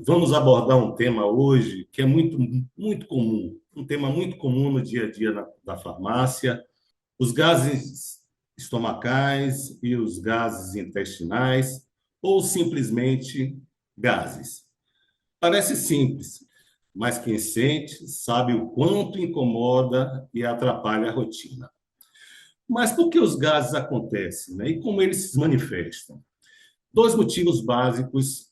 Vamos abordar um tema hoje que é muito comum, um tema muito comum no dia a dia da farmácia, os gases estomacais e os gases intestinais, ou simplesmente gases. Parece simples, mas quem sente sabe o quanto incomoda e atrapalha a rotina. Mas por que os gases acontecem, né? E como eles se manifestam? Dois motivos básicos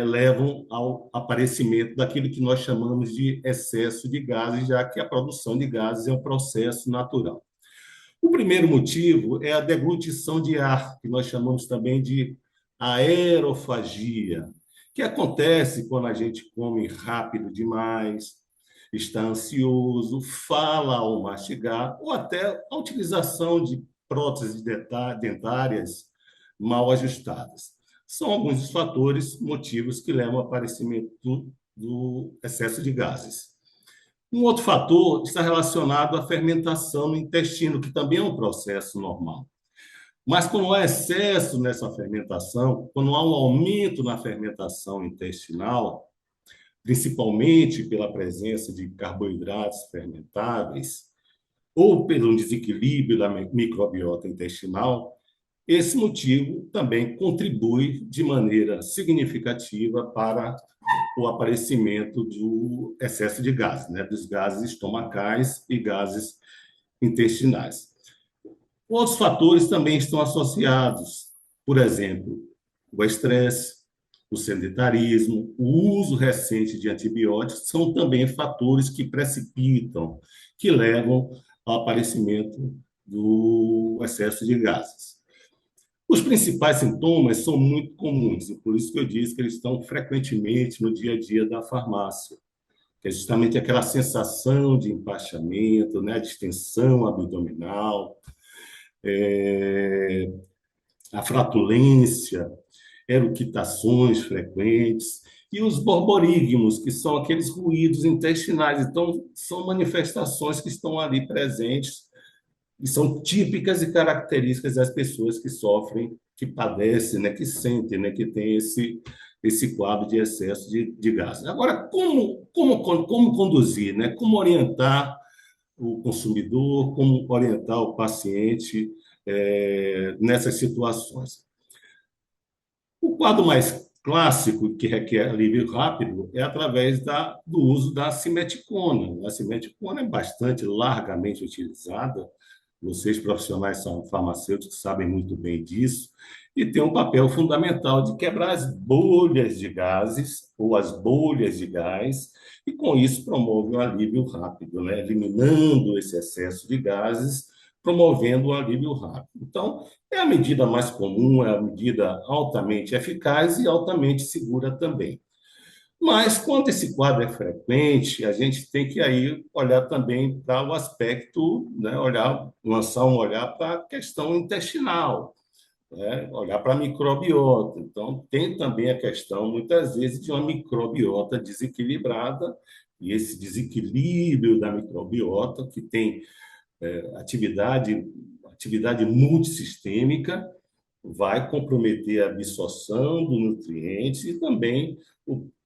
levam ao aparecimento daquilo que nós chamamos de excesso de gases, já que a produção de gases é um processo natural. O primeiro motivo é a deglutição de ar, que nós chamamos também de aerofagia, que acontece quando a gente come rápido demais, está ansioso, fala ao mastigar, ou até a utilização de próteses dentárias mal ajustadas. São alguns dos fatores, motivos que levam ao aparecimento do excesso de gases. Um outro fator está relacionado à fermentação no intestino, que também é um processo normal. Mas quando há excesso nessa fermentação, quando há um aumento na fermentação intestinal, principalmente pela presença de carboidratos fermentáveis, ou pelo desequilíbrio da microbiota intestinal, esse motivo também contribui de maneira significativa para o aparecimento do excesso de gases, né? Dos gases estomacais e gases intestinais. Outros fatores também estão associados, por exemplo, o estresse, o sedentarismo, o uso recente de antibióticos são também fatores que precipitam, que levam ao aparecimento do excesso de gases. Os principais sintomas são muito comuns, e por isso que eu disse que eles estão frequentemente no dia a dia da farmácia, que é justamente aquela sensação de empachamento, né, distensão abdominal, é, a flatulência, eructações frequentes e os borborígmos, que são aqueles ruídos intestinais. Então, são manifestações que estão ali presentes e são típicas e características das pessoas que sofrem, que padecem, né, que sentem, né, que tem esse quadro de excesso de gás. Agora, como conduzir, né? Como orientar o consumidor, como orientar o paciente nessas situações? O quadro mais clássico, que requer alívio rápido, é através do uso da simeticona. A simeticona é bastante largamente utilizada, vocês, profissionais farmacêuticos, sabem muito bem disso, e tem um papel fundamental de quebrar as bolhas de gases ou as bolhas de gás, e com isso promove um alívio rápido, né? Eliminando esse excesso de gases, promovendo um alívio rápido. Então, é a medida mais comum, é a medida altamente eficaz e altamente segura também. Mas, quando esse quadro é frequente, a gente tem que aí olhar também para o aspecto, né, lançar um olhar para a questão intestinal, né, olhar para a microbiota. Então, tem também a questão, muitas vezes, de uma microbiota desequilibrada, e esse desequilíbrio da microbiota, que tem atividade multissistêmica, vai comprometer a absorção do nutriente e também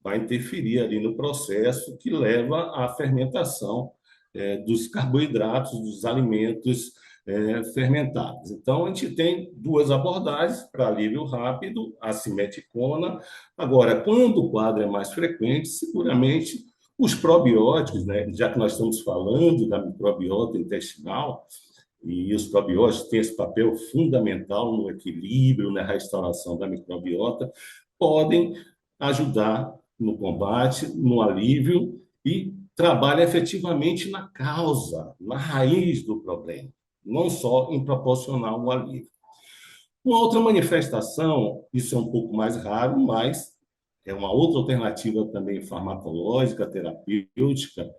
vai interferir ali no processo que leva à fermentação dos carboidratos, dos alimentos fermentados. Então, a gente tem duas abordagens para alívio rápido, a simeticona. Agora, quando o quadro é mais frequente, seguramente os probióticos, né, já que nós estamos falando da microbiota intestinal, e os probióticos têm esse papel fundamental no equilíbrio, na restauração da microbiota, podem ajudar no combate, no alívio e trabalham efetivamente na causa, na raiz do problema, não só em proporcionar um alívio. Uma outra manifestação, isso é um pouco mais raro, mas é uma outra alternativa também farmacológica, terapêutica,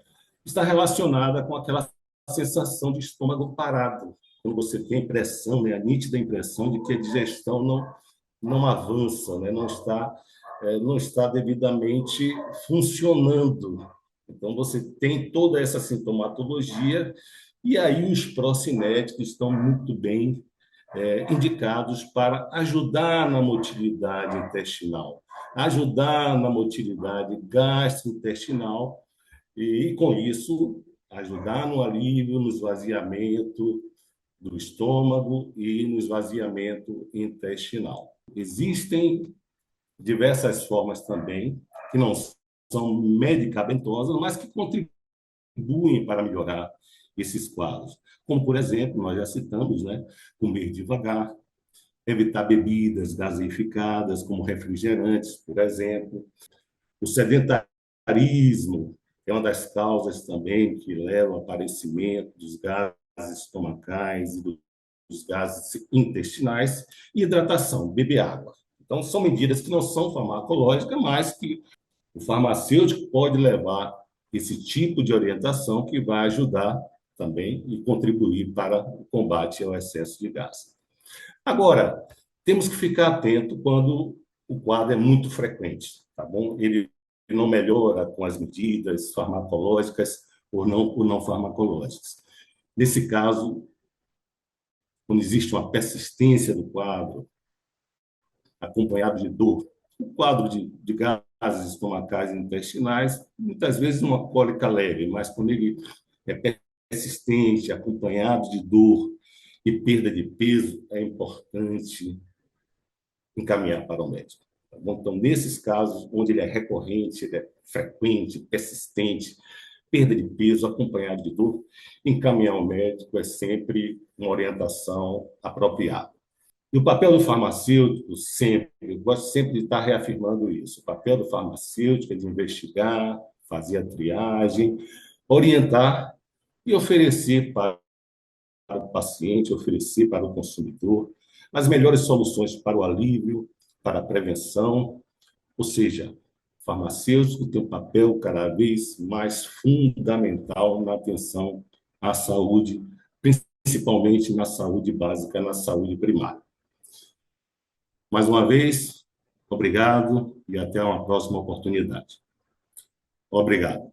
está relacionada com aquela sensação de estômago parado, quando você tem a impressão, né, a nítida impressão de que a digestão não avança, né, não está devidamente funcionando. Então, você tem toda essa sintomatologia, e aí os procinéticos estão muito bem indicados para ajudar na motilidade intestinal, ajudar na motilidade gastrointestinal e, com isso, ajudar no alívio, no esvaziamento do estômago e no esvaziamento intestinal. Existem diversas formas também, que não são medicamentosas, mas que contribuem para melhorar esses quadros. Como, por exemplo, nós já citamos, né? Comer devagar, evitar bebidas gaseificadas, como refrigerantes, por exemplo. O sedentarismo é uma das causas também que leva ao aparecimento dos gases estomacais e dos gases intestinais. E hidratação, beber água. Então, são medidas que não são farmacológicas, mas que o farmacêutico pode levar esse tipo de orientação que vai ajudar também e contribuir para o combate ao excesso de gás. Agora, temos que ficar atento quando o quadro é muito frequente, tá bom? Ele não melhora com as medidas farmacológicas ou não farmacológicas. Nesse caso, quando existe uma persistência do quadro, acompanhado de dor, o quadro de gases estomacais e intestinais, muitas vezes uma cólica leve, mas quando ele é persistente, acompanhado de dor e perda de peso, é importante encaminhar para o médico. Tá bom? Então, nesses casos, onde ele é recorrente, ele é frequente, persistente, perda de peso acompanhado de dor, encaminhar ao médico é sempre uma orientação apropriada. E o papel do farmacêutico, sempre, eu gosto sempre de estar reafirmando isso, o papel do farmacêutico é de investigar, fazer a triagem, orientar e oferecer para o paciente, oferecer para o consumidor as melhores soluções para o alívio, para a prevenção, ou seja, o farmacêutico tem um papel cada vez mais fundamental na atenção à saúde, principalmente na saúde básica, na saúde primária. Mais uma vez, obrigado e até uma próxima oportunidade. Obrigado.